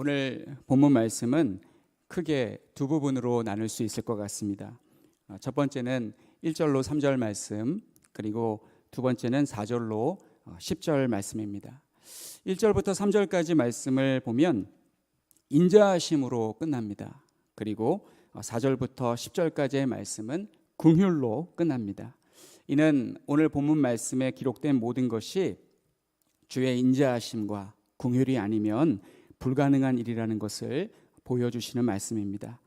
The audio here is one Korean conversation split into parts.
오늘 본문 말씀은 크게 두 부분으로 나눌 수 있을 것 같습니다. 첫 번째는 1절로 3절 말씀, 그리고 두 번째는 4절로 10절 말씀입니다. 1절부터 3절까지 말씀을 보면 인자하심으로 끝납니다. 그리고 4절부터 10절까지의 말씀은 긍휼로 끝납니다. 이는 오늘 본문 말씀에 기록된 모든 것이 주의 인자하심과 긍휼이 아니면 불가능한 일이라는 것을 보여주시는 말씀입니다.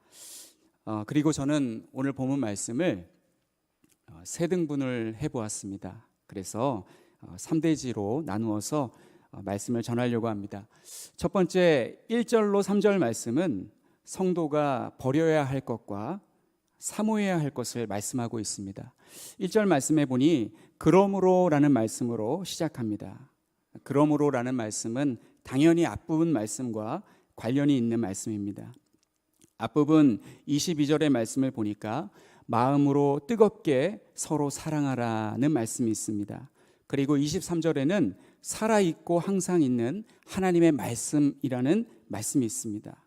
그리고 저는 오늘 본문 말씀을 세 등분을 해보았습니다. 그래서 3대지로 나누어서 말씀을 전하려고 합니다. 첫 번째 1절로 3절 말씀은 성도가 버려야 할 것과 사모해야 할 것을 말씀하고 있습니다. 1절 말씀에 보니 그러므로라는 말씀으로 시작합니다. 그러므로라는 말씀은 당연히 앞부분 말씀과 관련이 있는 말씀입니다. 앞부분 22절의 말씀을 보니까 마음으로 뜨겁게 서로 사랑하라는 말씀이 있습니다. 그리고 23절에는 살아있고 항상 있는 하나님의 말씀이라는 말씀이 있습니다.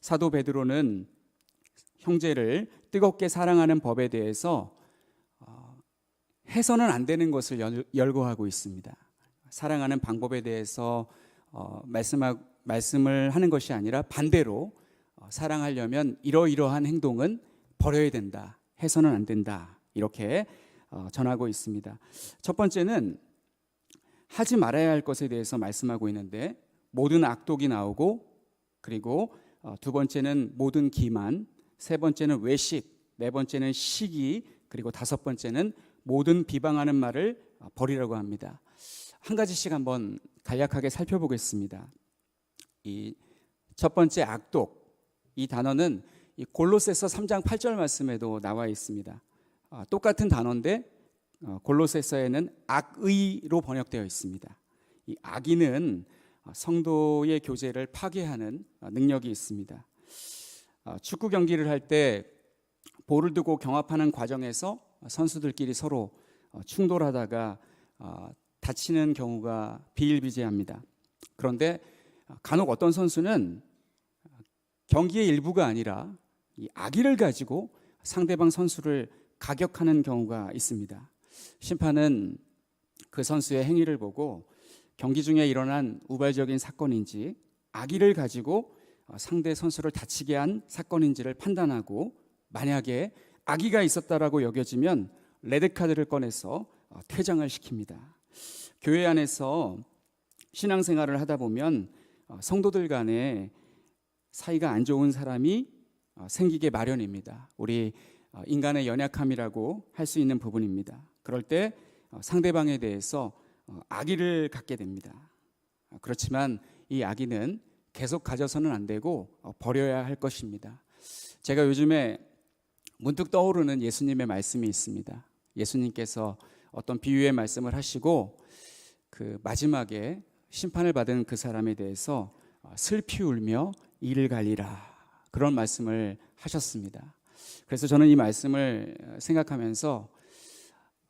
사도 베드로는 형제를 뜨겁게 사랑하는 법에 대해서 해서는 안 되는 것을 열거하고 있습니다. 사랑하는 방법에 대해서 말씀을 하는 것이 아니라 반대로 사랑하려면 이러이러한 행동은 버려야 된다, 해서는 안 된다, 이렇게 전하고 있습니다. 첫 번째는 하지 말아야 할 것에 대해서 말씀하고 있는데 모든 악독이 나오고, 그리고 두 번째는 모든 기만, 세 번째는 외식, 네 번째는 시기, 그리고 다섯 번째는 모든 비방하는 말을 버리라고 합니다. 한 가지씩 한번 간략하게 살펴보겠습니다. 이 첫 번째 악독, 이 단어는 이 골로새서 3장 8절 말씀에도 나와 있습니다. 똑같은 단어인데 골로새서에는 악의로 번역되어 있습니다. 이 악의는 성도의 교제를 파괴하는 능력이 있습니다. 축구 경기를 할 때 볼을 두고 경합하는 과정에서 선수들끼리 서로 충돌하다가 다치는 경우가 비일비재합니다. 그런데 간혹 어떤 선수는 경기의 일부가 아니라 이 악의를 가지고 상대방 선수를 가격하는 경우가 있습니다. 심판은 그 선수의 행위를 보고 경기 중에 일어난 우발적인 사건인지 악의를 가지고 상대 선수를 다치게 한 사건인지를 판단하고, 만약에 악의가 있었다라고 여겨지면 레드카드를 꺼내서 퇴장을 시킵니다. 교회 안에서 신앙생활을 하다 보면 성도들 간에 사이가 안 좋은 사람이 생기게 마련입니다. 우리 인간의 연약함이라고 할 수 있는 부분입니다. 그럴 때 상대방에 대해서 악의를 갖게 됩니다. 그렇지만 이 악의는 계속 가져서는 안 되고 버려야 할 것입니다. 제가 요즘에 문득 떠오르는 예수님의 말씀이 있습니다. 예수님께서 어떤 비유의 말씀을 하시고 그 마지막에 심판을 받은 그 사람에 대해서 슬피 울며 이를 갈리라, 그런 말씀을 하셨습니다. 그래서 저는 이 말씀을 생각하면서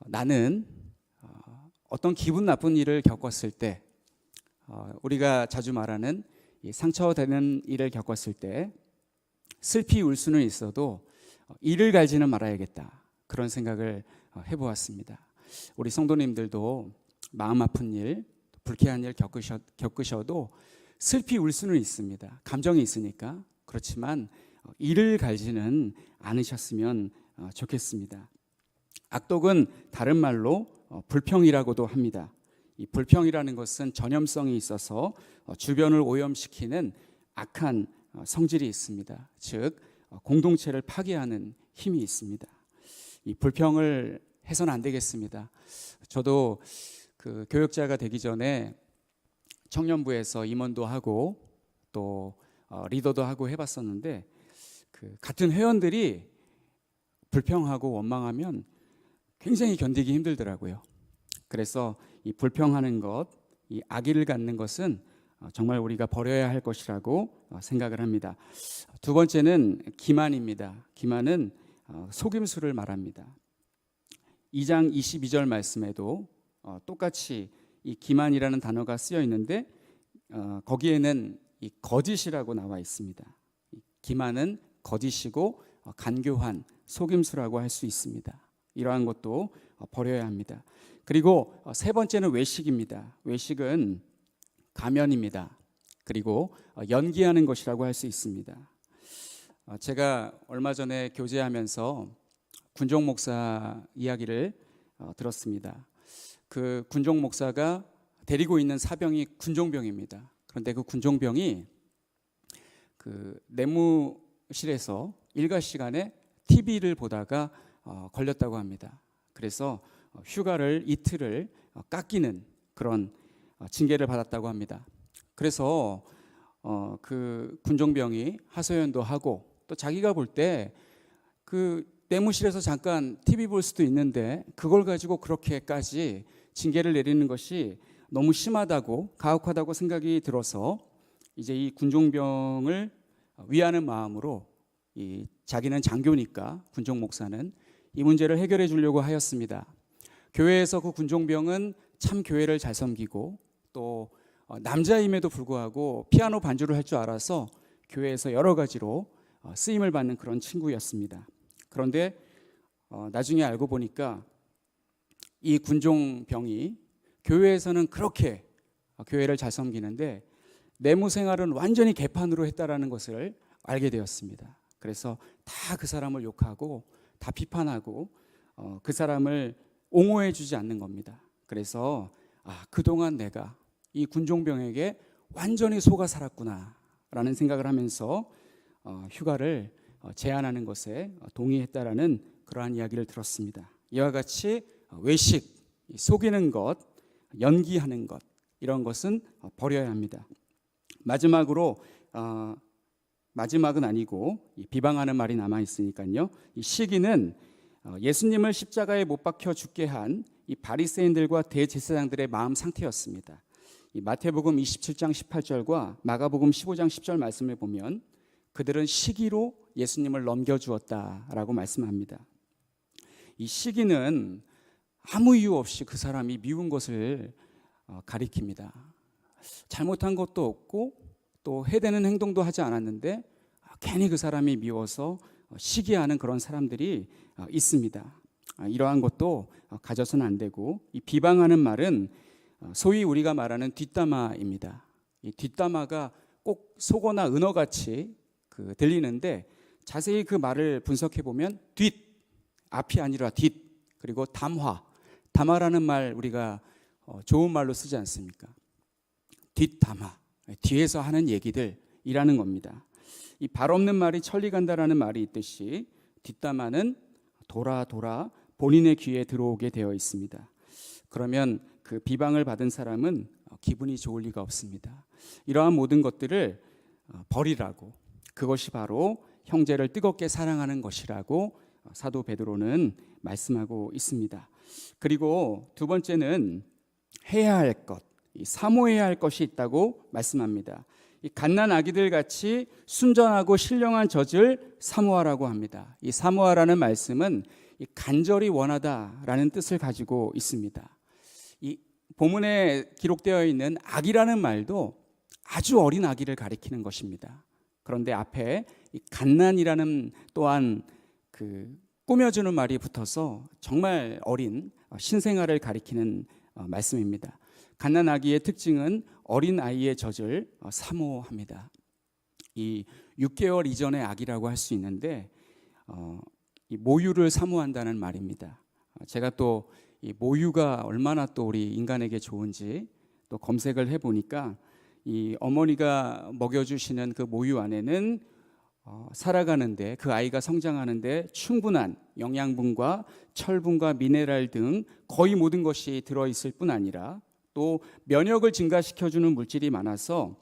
나는 어떤 기분 나쁜 일을 겪었을 때, 우리가 자주 말하는 상처되는 일을 겪었을 때 슬피 울 수는 있어도 이를 갈지는 말아야겠다, 그런 생각을 해보았습니다. 우리 성도님들도 마음 아픈 일, 불쾌한 일 겪으셔도 슬피 울 수는 있습니다. 감정이 있으니까. 그렇지만 이를 갈지는 않으셨으면 좋겠습니다. 악독은 다른 말로 불평이라고도 합니다. 이 불평이라는 것은 전염성이 있어서 주변을 오염시키는 악한 성질이 있습니다. 즉 공동체를 파괴하는 힘이 있습니다. 이 불평을 해서는 안 되겠습니다. 저도 그 교역자가 되기 전에 청년부에서 임원도 하고 또 리더도 하고 해봤었는데, 그 같은 회원들이 불평하고 원망하면 굉장히 견디기 힘들더라고요. 그래서 이 불평하는 것, 이 악의를 갖는 것은 정말 우리가 버려야 할 것이라고 생각을 합니다. 두 번째는 기만입니다. 기만은 속임수를 말합니다. 2장 22절 말씀에도 똑같이 이 기만이라는 단어가 쓰여 있는데 거기에는 이 거짓이라고 나와 있습니다. 기만은 거짓이고 간교한 속임수라고 할 수 있습니다. 이러한 것도 버려야 합니다. 그리고 세 번째는 외식입니다. 외식은 가면입니다. 그리고 연기하는 것이라고 할 수 있습니다. 제가 얼마 전에 교제하면서 군종 목사 이야기를 들었습니다. 그 군종 목사가 데리고 있는 사병이 군종병입니다. 그런데 그 군종병이 그 내무실에서 일과 시간에 TV를 보다가 걸렸다고 합니다. 그래서 휴가를 이틀을 깎이는 그런 징계를 받았다고 합니다. 그래서 그 군종병이 하소연도 하고 또 자기가 볼 때 그 내무실에서 잠깐 TV 볼 수도 있는데 그걸 가지고 그렇게까지 징계를 내리는 것이 너무 심하다고 가혹하다고 생각이 들어서 이제 이 군종병을 위하는 마음으로 자기는 장교니까 군종 목사는 이 문제를 해결해 주려고 하였습니다. 교회에서 그 군종병은 참 교회를 잘 섬기고 또 남자임에도 불구하고 피아노 반주를 할 줄 알아서 교회에서 여러 가지로 쓰임을 받는 그런 친구였습니다. 그런데 나중에 알고 보니까 이 군종병이 교회에서는 그렇게 교회를 잘 섬기는데 내무 생활은 완전히 개판으로 했다라는 것을 알게 되었습니다. 그래서 다 그 사람을 욕하고 다 비판하고 그 사람을 옹호해 주지 않는 겁니다. 그래서 그동안 내가 이 군종병에게 완전히 속아 살았구나 라는 생각을 하면서 휴가를 제한하는 것에 동의했다라는 그러한 이야기를 들었습니다. 이와 같이 외식, 속이는 것, 연기하는 것 이런 것은 버려야 합니다. 마지막으로 마지막은 아니고 비방하는 말이 남아 있으니까요. 이 시기는 예수님을 십자가에 못 박혀 죽게 한 이 바리새인들과 대제사장들의 마음 상태였습니다. 이 마태복음 27장 18절과 마가복음 15장 10절 말씀을 보면 그들은 시기로 예수님을 넘겨주었다라고 말씀합니다. 이 시기는 아무 이유 없이 그 사람이 미운 것을 가리킵니다. 잘못한 것도 없고 또 해대는 행동도 하지 않았는데 괜히 그 사람이 미워서 시기하는 그런 사람들이 있습니다. 이러한 것도 가져서는 안 되고 이 비방하는 말은 소위 우리가 말하는 뒷담화입니다. 이 뒷담화가 꼭 속어나 은어같이 들리는데 자세히 그 말을 분석해 보면 앞이 아니라 뒷, 그리고 담화라는 말 우리가 좋은 말로 쓰지 않습니까? 뒷담화, 뒤에서 하는 얘기들이라는 겁니다. 이 발 없는 말이 천리 간다라는 말이 있듯이 뒷담화는 돌아 본인의 귀에 들어오게 되어 있습니다. 그러면 그 비방을 받은 사람은 기분이 좋을 리가 없습니다. 이러한 모든 것들을 버리라고, 그것이 바로 형제를 뜨겁게 사랑하는 것이라고 사도 베드로는 말씀하고 있습니다. 그리고 두 번째는 해야 할 것, 사모해야 할 것이 있다고 말씀합니다. 이 갓난 아기들 같이 순전하고 신령한 젖을 사모하라고 합니다. 이 사모하라는 말씀은 이 간절히 원하다라는 뜻을 가지고 있습니다. 이 본문에 기록되어 있는 아기라는 말도 아주 어린 아기를 가리키는 것입니다. 그런데 앞에 이 갓난이라는 또한 그 꾸며주는 말이 붙어서 정말 어린 신생아를 가리키는 말씀입니다. 갓난 아기의 특징은 어린 아이의 젖을 사모합니다. 이 6개월 이전의 아기라고 할 수 있는데 이 모유를 사모한다는 말입니다. 제가 또 이 모유가 얼마나 또 우리 인간에게 좋은지 또 검색을 해보니까 이 어머니가 먹여주시는 그 모유 안에는 살아가는데 그 아이가 성장하는데 충분한 영양분과 철분과 미네랄 등 거의 모든 것이 들어있을 뿐 아니라 또 면역을 증가시켜주는 물질이 많아서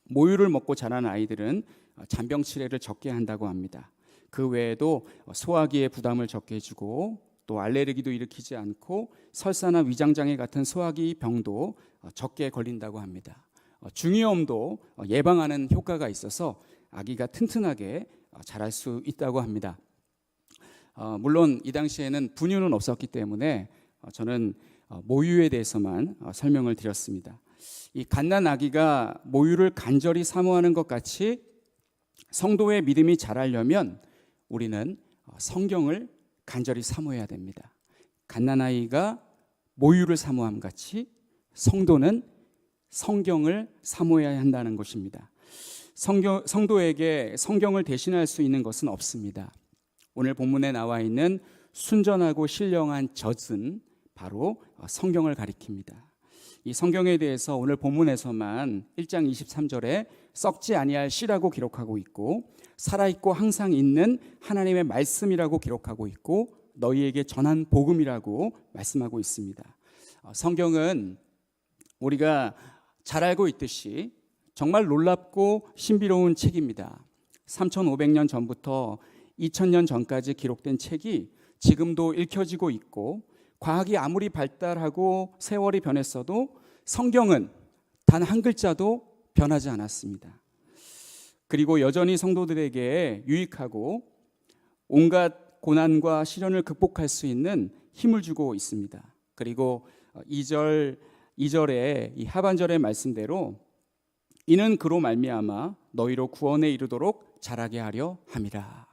모유를 먹고 자란 아이들은 잔병 치레를 적게 한다고 합니다. 그 외에도 소화기의 부담을 적게 해주고 또 알레르기도 일으키지 않고 설사나 위장장애 같은 소화기 병도 적게 걸린다고 합니다. 중이염도 예방하는 효과가 있어서 아기가 튼튼하게 자랄 수 있다고 합니다. 물론 이 당시에는 분유는 없었기 때문에 저는 모유에 대해서만 설명을 드렸습니다. 이 갓난 아기가 모유를 간절히 사모하는 것 같이 성도의 믿음이 자라려면 우리는 성경을 간절히 사모해야 됩니다. 갓난 아이가 모유를 사모함 같이 성도는 성경을 사모해야 한다는 것입니다. 성도에게 성경을 대신할 수 있는 것은 없습니다. 오늘 본문에 나와 있는 순전하고 신령한 젖은 바로 성경을 가리킵니다. 이 성경에 대해서 오늘 본문에서만 1장 23절에 썩지 아니할 씨라고 기록하고 있고, 살아있고 항상 있는 하나님의 말씀이라고 기록하고 있고, 너희에게 전한 복음이라고 말씀하고 있습니다. 성경은 우리가 잘 알고 있듯이 정말 놀랍고 신비로운 책입니다. 3500년 전부터 2000년 전까지 기록된 책이 지금도 읽혀지고 있고, 과학이 아무리 발달하고 세월이 변했어도 성경은 단 한 글자도 변하지 않았습니다. 그리고 여전히 성도들에게 유익하고 온갖 고난과 시련을 극복할 수 있는 힘을 주고 있습니다. 그리고 2절의 이 하반절의 말씀대로 이는 그로 말미암아 너희로 구원에 이르도록 자라게 하려 함이라.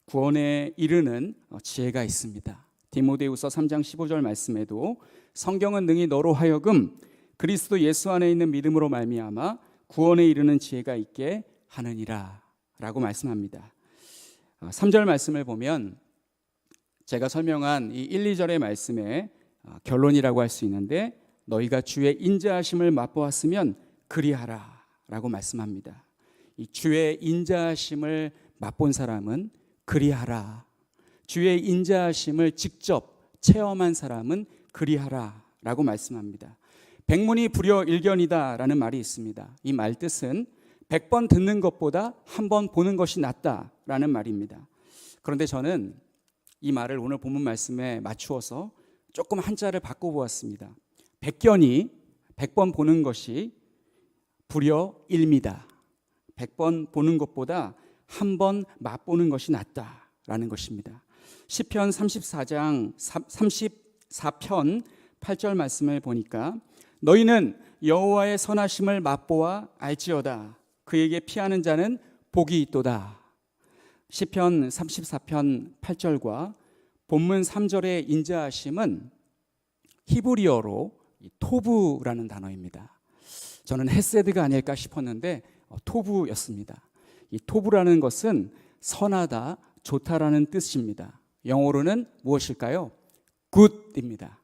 구원에 이르는 지혜가 있습니다. 디모데후서 3장 15절 말씀에도 성경은 능히 너로 하여금 그리스도 예수 안에 있는 믿음으로 말미암아 구원에 이르는 지혜가 있게 하느니라 라고 말씀합니다. 3절 말씀을 보면 제가 설명한 이 1, 2절의 말씀의 결론이라고 할 수 있는데, 너희가 주의 인자하심을 맛보았으면 그리하라 라고 말씀합니다. 이 주의 인자하심을 맛본 사람은 그리하라, 주의 인자하심을 직접 체험한 사람은 그리하라 라고 말씀합니다. 백문이 불여일견이다 라는 말이 있습니다. 이 말 뜻은 100번 듣는 것보다 한 번 보는 것이 낫다 라는 말입니다. 그런데 저는 이 말을 오늘 본문 말씀에 맞추어서 조금 한자를 바꿔보았습니다. 백견이 100번 보는 것이 불여일미다. 100번 보는 것보다 한 번 맛보는 것이 낫다라는 것입니다. 시편 34장 34편 8절 말씀을 보니까 너희는 여호와의 선하심을 맛보아 알지어다. 그에게 피하는 자는 복이 있도다. 시편 34편 8절과 본문 3절의 인자하심은 히브리어로 토부라는 단어입니다. 저는 헤세드가 아닐까 싶었는데 토부였습니다. 이 토부라는 것은 선하다, 좋다라는 뜻입니다. 영어로는 무엇일까요? 굿입니다.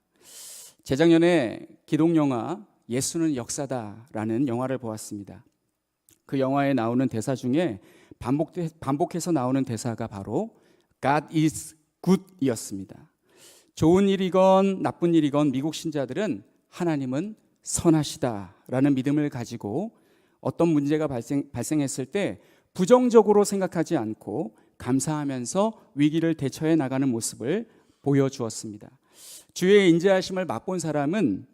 재작년에 기독영화 예수는 역사다라는 영화를 보았습니다. 그 영화에 나오는 대사 중에 반복해서 나오는 대사가 바로 God is good 이었습니다. 좋은 일이건 나쁜 일이건 미국 신자들은 하나님은 선하시다라는 믿음을 가지고 어떤 문제가 발생했을 때 부정적으로 생각하지 않고 감사하면서 위기를 대처해 나가는 모습을 보여주었습니다. 주의 인자하심을 맛본 사람은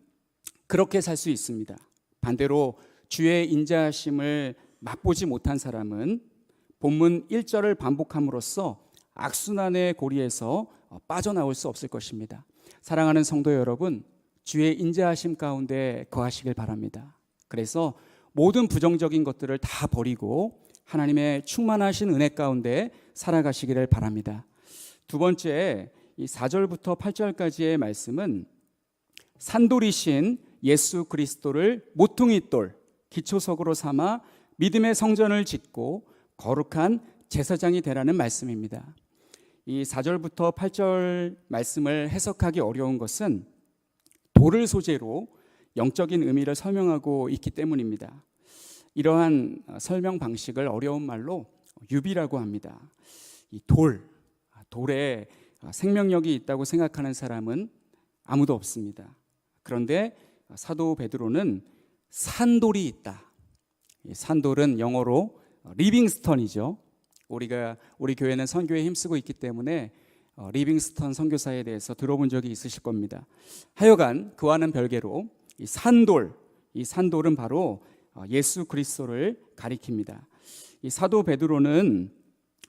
그렇게 살 수 있습니다. 반대로 주의 인자하심을 맛보지 못한 사람은 본문 1절을 반복함으로써 악순환의 고리에서 빠져나올 수 없을 것입니다. 사랑하는 성도 여러분, 주의 인자하심 가운데 거하시길 바랍니다. 그래서 모든 부정적인 것들을 다 버리고 하나님의 충만하신 은혜 가운데 살아가시기를 바랍니다. 두 번째, 이 4절부터 8절까지의 말씀은 산돌이신 예수 그리스도를 모퉁이돌 기초석으로 삼아 믿음의 성전을 짓고 거룩한 제사장이 되라는 말씀입니다. 이 4절부터 8절 말씀을 해석하기 어려운 것은 돌을 소재로 영적인 의미를 설명하고 있기 때문입니다. 이러한 설명 방식을 어려운 말로 유비라고 합니다. 이 돌에 생명력이 있다고 생각하는 사람은 아무도 없습니다. 그런데 사도 베드로는 산돌이 있다. 산돌은 영어로 리빙스턴이죠. 우리 교회는 선교에 힘쓰고 있기 때문에 리빙스턴 선교사에 대해서 들어본 적이 있으실 겁니다. 하여간 그와는 별개로 이 산돌은 바로 예수 그리스도를 가리킵니다. 이 사도 베드로는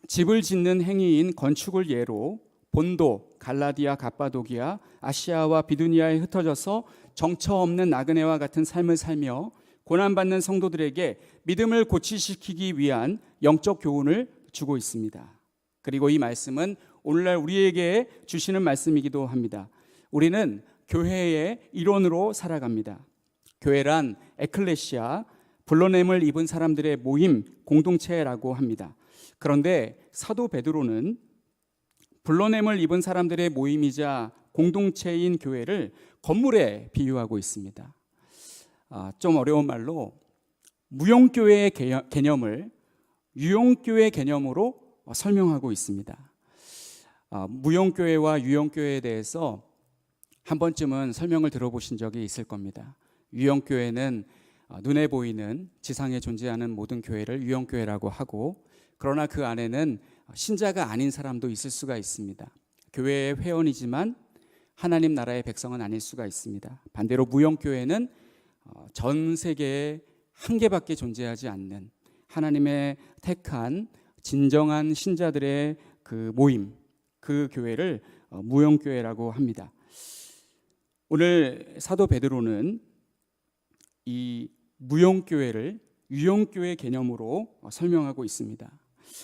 집을 짓는 행위인 건축을 예로 본도, 갈라디아, 갑바도기아, 아시아와 비두니아에 흩어져서 정처 없는 나그네와 같은 삶을 살며 고난받는 성도들에게 믿음을 고취시키기 위한 영적 교훈을 주고 있습니다. 그리고 이 말씀은 오늘날 우리에게 주시는 말씀이기도 합니다. 우리는 교회의 일원으로 살아갑니다. 교회란 에클레시아, 불러냄을 입은 사람들의 모임, 공동체라고 합니다. 그런데 사도 베드로는 불러냄을 입은 사람들의 모임이자 공동체인 교회를 건물에 비유하고 있습니다. 좀 어려운 말로 무용교회의 개념을 유용교회 개념으로 설명하고 있습니다. 무용교회와 유용교회에 대해서 한 번쯤은 설명을 들어보신 적이 있을 겁니다. 유용교회는 눈에 보이는 지상에 존재하는 모든 교회를 유용교회라고 하고, 그러나 그 안에는 신자가 아닌 사람도 있을 수가 있습니다. 교회의 회원이지만 하나님 나라의 백성은 아닐 수가 있습니다. 반대로 무용교회는 전 세계에 한 개밖에 존재하지 않는 하나님의 택한 진정한 신자들의 그 모임, 그 교회를 무용교회라고 합니다. 오늘 사도 베드로는 이 무용교회를 유용교회 개념으로 설명하고 있습니다.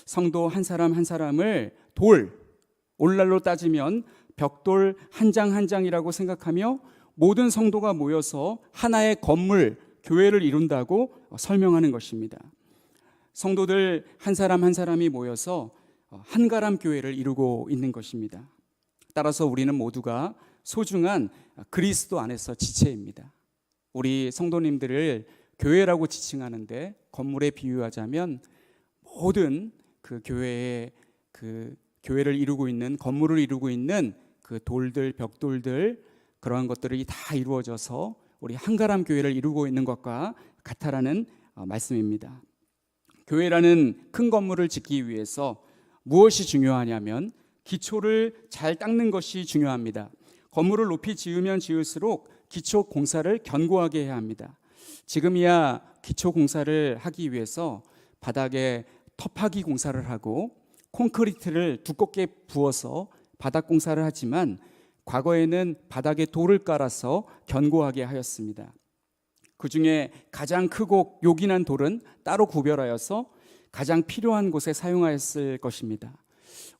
성도 한 사람 한 사람을 오늘날로 따지면 벽돌 한 장 한 장이라고 생각하며 모든 성도가 모여서 하나의 건물, 교회를 이룬다고 설명하는 것입니다. 성도들 한 사람 한 사람이 모여서 한가람 교회를 이루고 있는 것입니다. 따라서 우리는 모두가 소중한 그리스도 안에서 지체입니다. 우리 성도님들을 교회라고 지칭하는데 건물에 비유하자면 모든 그 교회의 그 교회를 이루고 있는, 건물을 이루고 있는 그 돌들, 벽돌들, 그러한 것들이 다 이루어져서 우리 한가람 교회를 이루고 있는 것과 같다라는 말씀입니다. 교회라는 큰 건물을 짓기 위해서 무엇이 중요하냐면 기초를 잘 닦는 것이 중요합니다. 건물을 높이 지으면 지을수록 기초 공사를 견고하게 해야 합니다. 지금이야 기초 공사를 하기 위해서 바닥에 터파기 공사를 하고 콘크리트를 두껍게 부어서 바닥 공사를 하지만 과거에는 바닥에 돌을 깔아서 견고하게 하였습니다. 그 중에 가장 크고 요긴한 돌은 따로 구별하여서 가장 필요한 곳에 사용하였을 것입니다.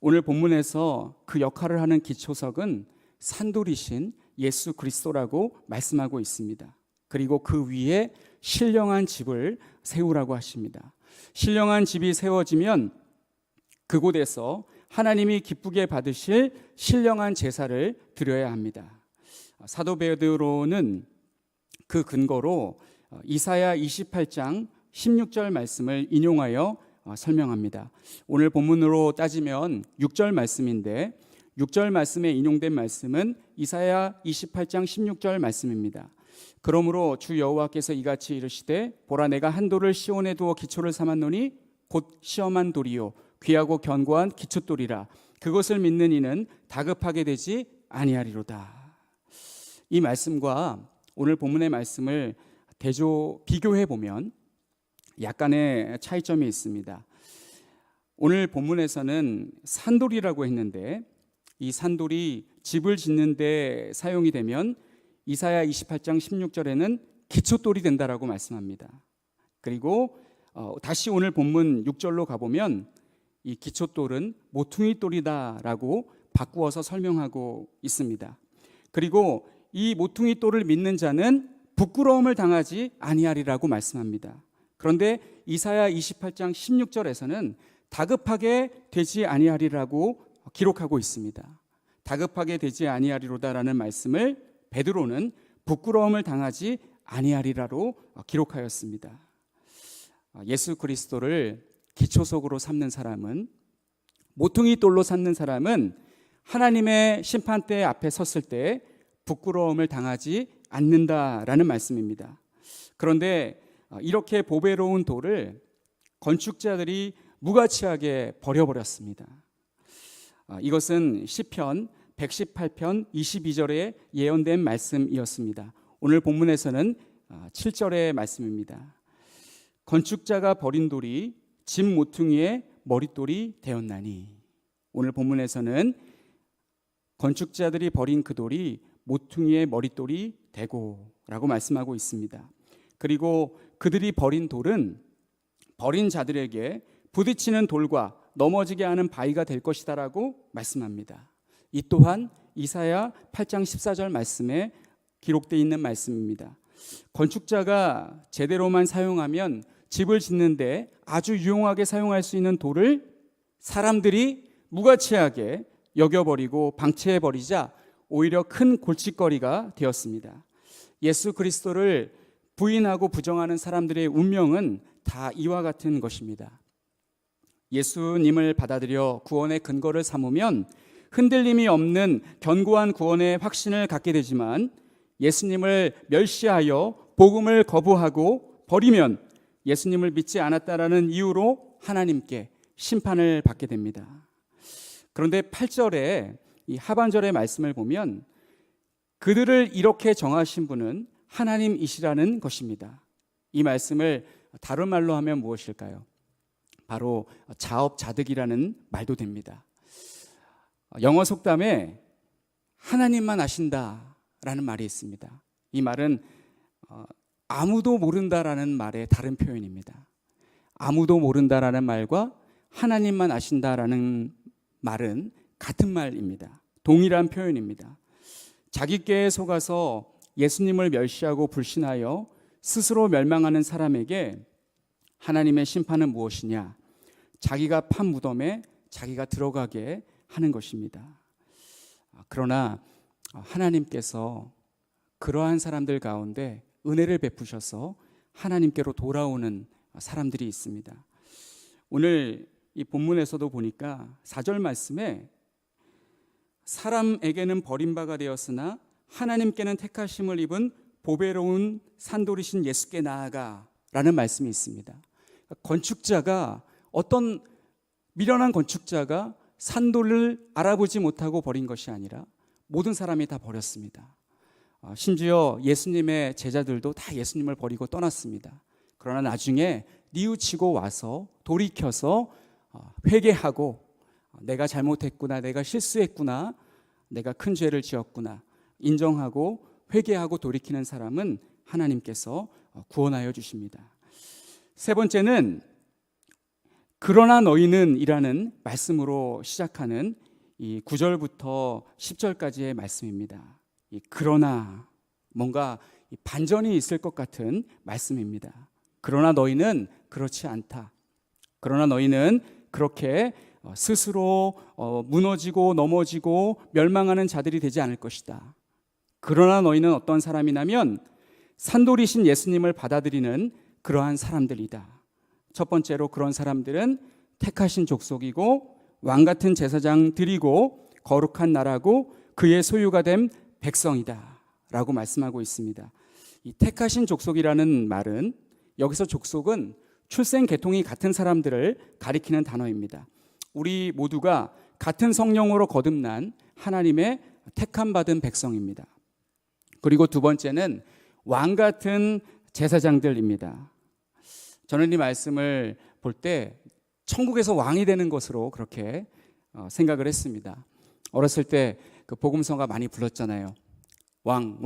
오늘 본문에서 그 역할을 하는 기초석은 산돌이신 예수 그리스도라고 말씀하고 있습니다. 그리고 그 위에 신령한 집을 세우라고 하십니다. 신령한 집이 세워지면 그곳에서 하나님이 기쁘게 받으실 신령한 제사를 드려야 합니다. 사도 베드로는 그 근거로 이사야 28장 16절 말씀을 인용하여 설명합니다. 오늘 본문으로 따지면 6절 말씀인데 6절 말씀에 인용된 말씀은 이사야 28장 16절 말씀입니다. 그러므로 주 여호와께서 이같이 이르시되 보라 내가 한 돌을 시온에 두어 기초를 삼았노니 곧 시험한 돌이요 귀하고 견고한 기초돌이라 그것을 믿는 이는 다급하게 되지 아니하리로다. 이 말씀과 오늘 본문의 말씀을 비교해 보면 약간의 차이점이 있습니다. 오늘 본문에서는 산돌이라고 했는데 이 산돌이 집을 짓는 데 사용이 되면 이사야 28장 16절에는 기초돌이 된다라고 말씀합니다. 그리고 다시 오늘 본문 6절로 가보면 이 기초돌은 모퉁이돌이다라고 바꾸어서 설명하고 있습니다. 그리고 이 모퉁이돌을 믿는 자는 부끄러움을 당하지 아니하리라고 말씀합니다. 그런데 이사야 28장 16절에서는 다급하게 되지 아니하리라고 기록하고 있습니다. 다급하게 되지 아니하리로다라는 말씀을 베드로는 부끄러움을 당하지 아니하리라로 기록하였습니다. 예수 그리스도를 기초석으로 삼는 사람은, 모퉁이돌로 삼는 사람은 하나님의 심판대 앞에 섰을 때 부끄러움을 당하지 않는다라는 말씀입니다. 그런데 이렇게 보배로운 돌을 건축자들이 무가치하게 버려버렸습니다. 이것은 시편 118편 22절에 예언된 말씀이었습니다. 오늘 본문에서는 7절의 말씀입니다. 건축자가 버린 돌이 집 모퉁이의 머릿돌이 되었나니. 오늘 본문에서는 건축자들이 버린 그 돌이 모퉁이의 머릿돌이 되고 라고 말씀하고 있습니다. 그리고 그들이 버린 돌은 버린 자들에게 부딪히는 돌과 넘어지게 하는 바위가 될 것이다 라고 말씀합니다. 이 또한 이사야 8장 14절 말씀에 기록되어 있는 말씀입니다. 건축자가 제대로만 사용하면 집을 짓는데 아주 유용하게 사용할 수 있는 돌을 사람들이 무가치하게 여겨버리고 방치해버리자 오히려 큰 골칫거리가 되었습니다. 예수 그리스도를 부인하고 부정하는 사람들의 운명은 다 이와 같은 것입니다. 예수님을 받아들여 구원의 근거를 삼으면 흔들림이 없는 견고한 구원의 확신을 갖게 되지만 예수님을 멸시하여 복음을 거부하고 버리면 예수님을 믿지 않았다라는 이유로 하나님께 심판을 받게 됩니다. 그런데 8절에 이 하반절의 말씀을 보면 그들을 이렇게 정하신 분은 하나님이시라는 것입니다. 이 말씀을 다른 말로 하면 무엇일까요? 바로 자업자득이라는 말도 됩니다. 영어 속담에 하나님만 아신다라는 말이 있습니다. 이 말은 아무도 모른다라는 말의 다른 표현입니다. 아무도 모른다라는 말과 하나님만 아신다라는 말은 같은 말입니다. 동일한 표현입니다. 자기께에 속아서 예수님을 멸시하고 불신하여 스스로 멸망하는 사람에게 하나님의 심판은 무엇이냐? 자기가 판 무덤에 자기가 들어가게 하는 것입니다. 그러나 하나님께서 그러한 사람들 가운데 은혜를 베푸셔서 하나님께로 돌아오는 사람들이 있습니다. 오늘 이 본문에서도 보니까 4절 말씀에 사람에게는 버림바가 되었으나 하나님께는 택하심을 입은 보배로운 산돌이신 예수께 나아가 라는 말씀이 있습니다. 건축자가 어떤 미련한 건축자가 산돌을 알아보지 못하고 버린 것이 아니라 모든 사람이 다 버렸습니다. 심지어 예수님의 제자들도 다 예수님을 버리고 떠났습니다. 그러나 나중에 뉘우치고 와서 돌이켜서 회개하고 내가 잘못했구나, 내가 실수했구나, 내가 큰 죄를 지었구나 인정하고 회개하고 돌이키는 사람은 하나님께서 구원하여 주십니다. 세 번째는 그러나 너희는 이라는 말씀으로 시작하는 이 9절부터 10절까지의 말씀입니다. 이 그러나 뭔가 반전이 있을 것 같은 말씀입니다. 그러나 너희는 그렇지 않다. 그러나 너희는 그렇게 스스로 무너지고 넘어지고 멸망하는 자들이 되지 않을 것이다. 그러나 너희는 어떤 사람이냐면 산돌이신 예수님을 받아들이는 그러한 사람들이다. 첫 번째로 그런 사람들은 택하신 족속이고 왕같은 제사장들이고 거룩한 나라고 그의 소유가 된 백성이다 라고 말씀하고 있습니다. 이 택하신 족속이라는 말은 여기서 족속은 출생 계통이 같은 사람들을 가리키는 단어입니다. 우리 모두가 같은 성령으로 거듭난 하나님의 택함 받은 백성입니다. 그리고 두 번째는 왕 같은 제사장들입니다. 저는 이 말씀을 볼 때 천국에서 왕이 되는 것으로 그렇게 생각을 했습니다. 어렸을 때 그 복음서가 많이 불렀잖아요. 왕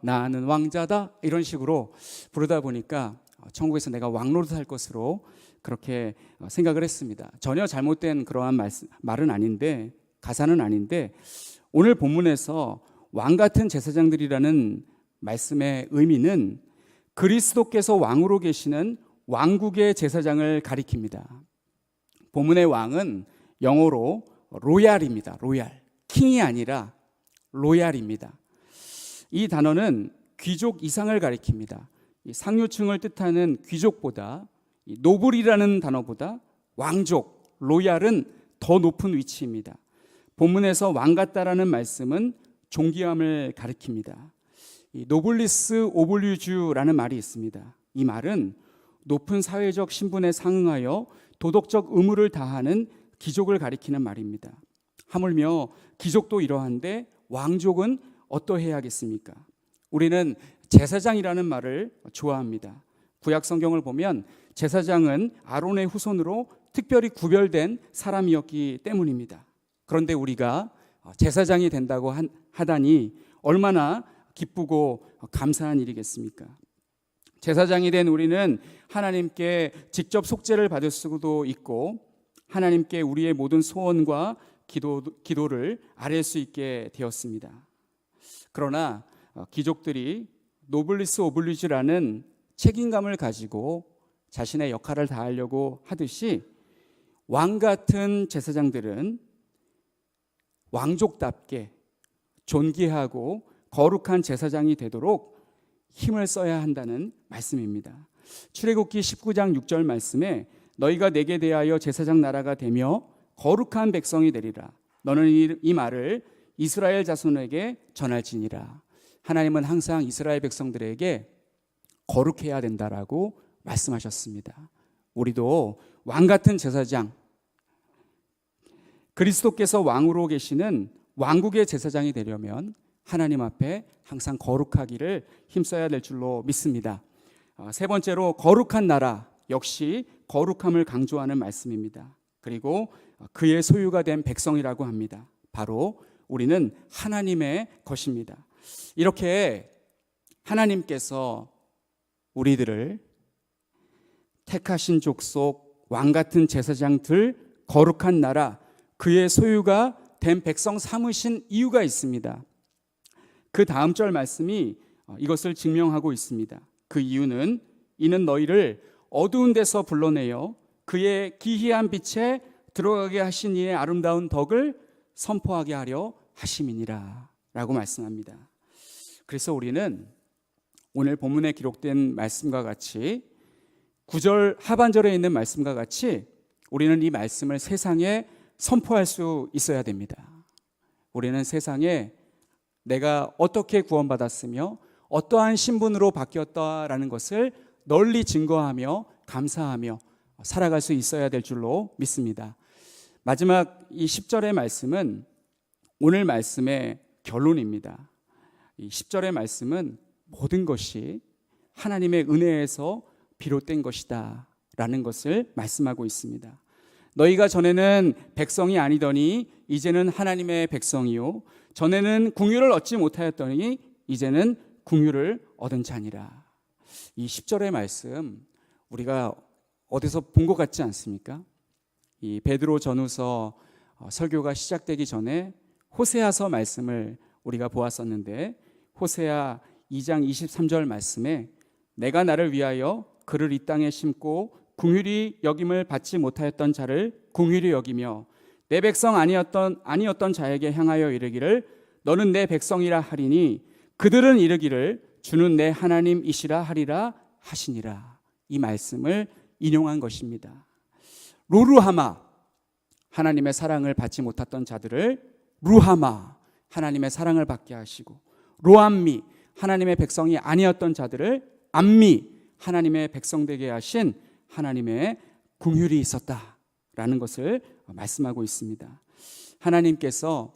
나는 왕자다 이런 식으로 부르다 보니까 천국에서 내가 왕노릇할 것으로 그렇게 생각을 했습니다. 전혀 잘못된 그러한 말은 아닌데 가사는 아닌데 오늘 본문에서 왕 같은 제사장들이라는 말씀의 의미는 그리스도께서 왕으로 계시는 왕국의 제사장을 가리킵니다. 본문의 왕은 영어로 로얄입니다. 로얄. 킹이 아니라 로얄입니다. 이 단어는 귀족 이상을 가리킵니다. 상류층을 뜻하는 귀족보다 노블이라는 단어보다 왕족, 로얄은 더 높은 위치입니다. 본문에서 왕 같다라는 말씀은 존귀함을 가리킵니다. 노블리스 오블리주라는 말이 있습니다. 이 말은 높은 사회적 신분에 상응하여 도덕적 의무를 다하는 귀족을 가리키는 말입니다. 하물며 귀족도 이러한데 왕족은 어떠해야겠습니까? 우리는 제사장이라는 말을 좋아합니다. 구약 성경을 보면 제사장은 아론의 후손으로 특별히 구별된 사람이었기 때문입니다. 그런데 우리가 제사장이 된다고 하다니 얼마나 기쁘고 감사한 일이겠습니까? 제사장이 된 우리는 하나님께 직접 속죄를 받을 수도 있고 하나님께 우리의 모든 소원과 기도를 아뢰 수 있게 되었습니다. 그러나 귀족들이 노블리스 오블리주라는 책임감을 가지고 자신의 역할을 다하려고 하듯이 왕 같은 제사장들은 왕족답게 존귀하고 거룩한 제사장이 되도록 힘을 써야 한다는 말씀입니다. 출애굽기 19장 6절 말씀에 너희가 내게 대하여 제사장 나라가 되며 거룩한 백성이 되리라. 너는 이 말을 이스라엘 자손에게 전할지니라. 하나님은 항상 이스라엘 백성들에게 거룩해야 된다라고 말씀하셨습니다. 우리도 왕 같은 제사장, 그리스도께서 왕으로 계시는 왕국의 제사장이 되려면 하나님 앞에 항상 거룩하기를 힘써야 될 줄로 믿습니다. 세 번째로 거룩한 나라, 역시 거룩함을 강조하는 말씀입니다. 그리고 그의 소유가 된 백성이라고 합니다. 바로 우리는 하나님의 것입니다. 이렇게 하나님께서 우리들을 택하신 족속, 왕 같은 제사장들, 거룩한 나라, 그의 소유가 된 백성 삼으신 이유가 있습니다. 그 다음 절 말씀이 이것을 증명하고 있습니다. 그 이유는 이는 너희를 어두운 데서 불러내어 그의 기이한 빛에 들어가게 하신 이의 아름다운 덕을 선포하게 하려 하심이니라 라고 말씀합니다. 그래서 우리는 오늘 본문에 기록된 말씀과 같이 9절 하반절에 있는 말씀과 같이 우리는 이 말씀을 세상에 선포할 수 있어야 됩니다. 우리는 세상에 내가 어떻게 구원받았으며 어떠한 신분으로 바뀌었다라는 것을 널리 증거하며 감사하며 살아갈 수 있어야 될 줄로 믿습니다. 마지막 이 10절의 말씀은 오늘 말씀의 결론입니다. 이 10절의 말씀은 모든 것이 하나님의 은혜에서 비롯된 것이다 라는 것을 말씀하고 있습니다. 너희가 전에는 백성이 아니더니 이제는 하나님의 백성이요 전에는 궁유를 얻지 못하였더니 이제는 궁유를 얻은 자니라. 이 10절의 말씀 우리가 어디서 본 것 같지 않습니까? 이 베드로 전후서 설교가 시작되기 전에 호세아서 말씀을 우리가 보았었는데 호세아 2장 23절 말씀에 내가 나를 위하여 그를 이 땅에 심고 궁휼히 여김을 받지 못하였던 자를 궁휼히 여기며 내 백성 아니었던 자에게 향하여 이르기를 너는 내 백성이라 하리니 그들은 이르기를 주는 내 하나님이시라 하리라 하시니라. 이 말씀을 인용한 것입니다. 로루하마 하나님의 사랑을 받지 못했던 자들을 루하마 하나님의 사랑을 받게 하시고 로암미 하나님의 백성이 아니었던 자들을 암미 하나님의 백성 되게 하신 하나님의 궁휼이 있었다라는 것을 말씀하고 있습니다. 하나님께서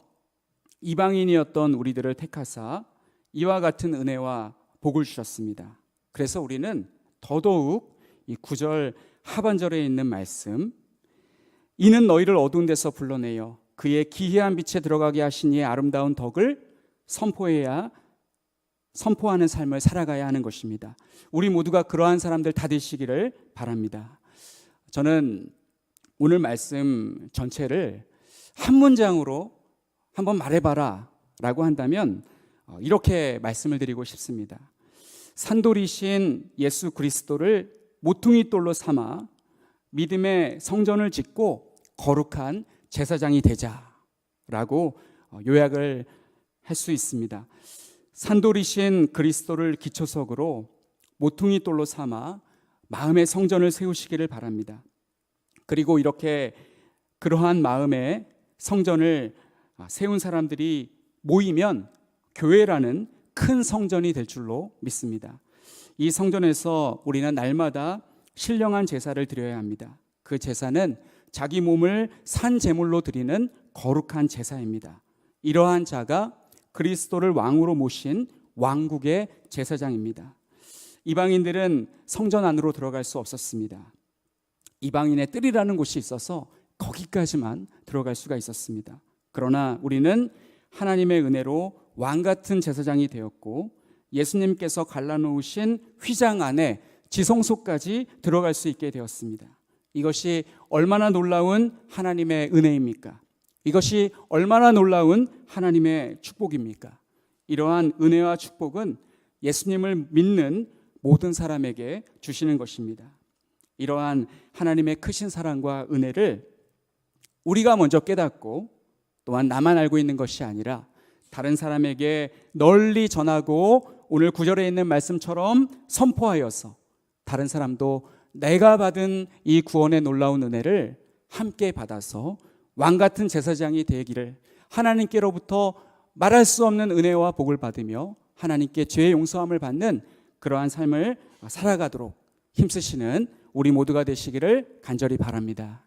이방인이었던 우리들을 택하사 이와 같은 은혜와 복을 주셨습니다. 그래서 우리는 더더욱 이 9절 하반절에 있는 말씀 이는 너희를 어두운 데서 불러내어 그의 기이한 빛에 들어가게 하신 이의 아름다운 덕을 선포하는 삶을 살아가야 하는 것입니다. 우리 모두가 그러한 사람들 다 되시기를 바랍니다. 저는 오늘 말씀 전체를 한 문장으로 한번 말해봐라 라고 한다면 이렇게 말씀을 드리고 싶습니다. 산돌이신 예수 그리스도를 모퉁이 돌로 삼아 믿음의 성전을 짓고 거룩한 제사장이 되자라고 요약을 할 수 있습니다. 산돌이신 그리스도를 기초석으로 모퉁이 돌로 삼아 마음의 성전을 세우시기를 바랍니다. 그리고 이렇게 그러한 마음의 성전을 세운 사람들이 모이면 교회라는 큰 성전이 될 줄로 믿습니다. 이 성전에서 우리는 날마다 신령한 제사를 드려야 합니다. 그 제사는 자기 몸을 산 제물로 드리는 거룩한 제사입니다. 이러한 자가 그리스도를 왕으로 모신 왕국의 제사장입니다. 이방인들은 성전 안으로 들어갈 수 없었습니다. 이방인의 뜰이라는 곳이 있어서 거기까지만 들어갈 수가 있었습니다. 그러나 우리는 하나님의 은혜로 왕 같은 제사장이 되었고 예수님께서 갈라놓으신 휘장 안에 지성소까지 들어갈 수 있게 되었습니다. 이것이 얼마나 놀라운 하나님의 은혜입니까? 이것이 얼마나 놀라운 하나님의 축복입니까? 이러한 은혜와 축복은 예수님을 믿는 모든 사람에게 주시는 것입니다. 이러한 하나님의 크신 사랑과 은혜를 우리가 먼저 깨닫고 또한 나만 알고 있는 것이 아니라 다른 사람에게 널리 전하고 오늘 9절에 있는 말씀처럼 선포하여서 다른 사람도 내가 받은 이 구원의 놀라운 은혜를 함께 받아서 왕같은 제사장이 되기를, 하나님께로부터 말할 수 없는 은혜와 복을 받으며 하나님께 죄의 용서함을 받는 그러한 삶을 살아가도록 힘쓰시는 우리 모두가 되시기를 간절히 바랍니다.